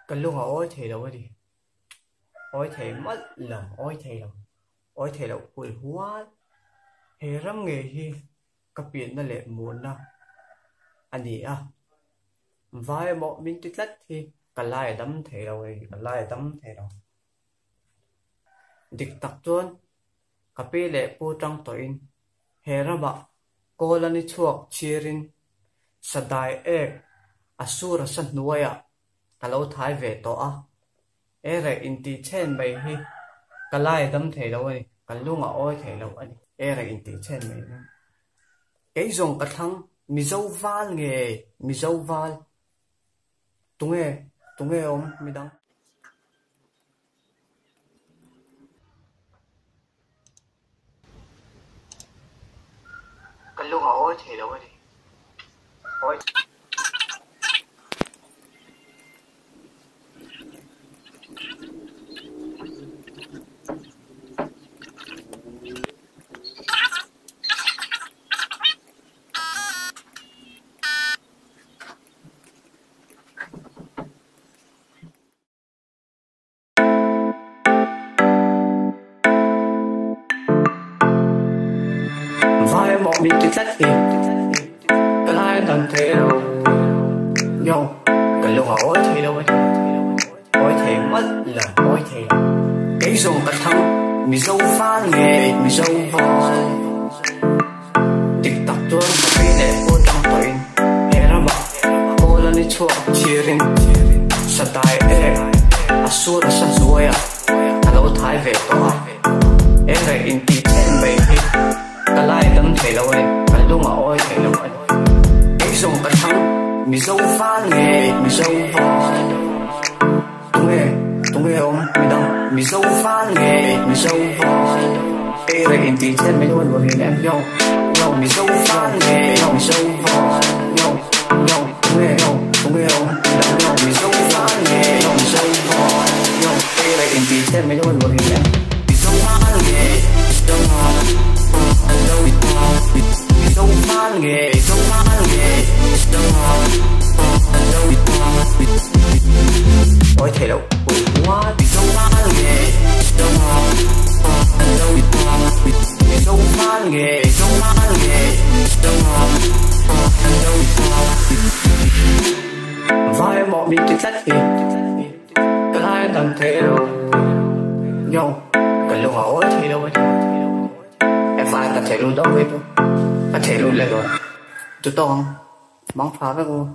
Cái lúc mà ôi thì đâu đi ôi thì mất lòng ôi thì đâu quỷ hóa thì rắm nghề hi cái biển nó lệ muốn nào anh đi à vài bộ mình tích lách thì cái lại đâm thế đâu cái lại đâm thế đâu địch tặc tuôn cái bể lệ bu trăng tội hè ra bạ cô là ni chuộc chirin sadai asura san nuaya kalau thái về to à re inti chen bay hi kalai dam thei lo ani kalunga oi thei lo ani re inti chen mai cái dòng cái thằng mi dâu val tung nghe om mi dang kalunga oi thei lo ani oi vai một mình tích lách thì cái hai thằng thế đâu nhau cái lúc họ ôi thì đâu ấy ôi thì mất là ôi thì cái dùng cái thằng mi dâu phan nghề mi dâu voi địch tập tuôn cái lệ cô trong tuổi hè ra bạ cô là đi chuộc chirin sadai asura san zuaya alo thái về to re inti chen bay cái lại đâm thầy lâu ấy cái lúc mà ôi thầy lâu ấy cái dùng cái thằng mi dâu phan nghề mi dâu voi tung nghe ông mi đăng mi dâu phan nghề mi dâu voi re inti chen mấy luôn rồi em nhau mi dâu phan nghề mi dâu voi nhau tung nghe ông mi đăng nhau mi dâu phan nghề mi dâu voi nhau re inti chen mấy luôn rồi em mi dâu phan nghề dâu voi dâu phan nghề ôi thầy đâu quá dâu phan nghề dâu phan nghề vai một mình tích lách thì cái hai thằng thế đâu nhau cái lúc họ ôi thầy đâu ấy em phải là thầy luôn đó với tôi có thể luôn lên rồi tụi con mong phá với cô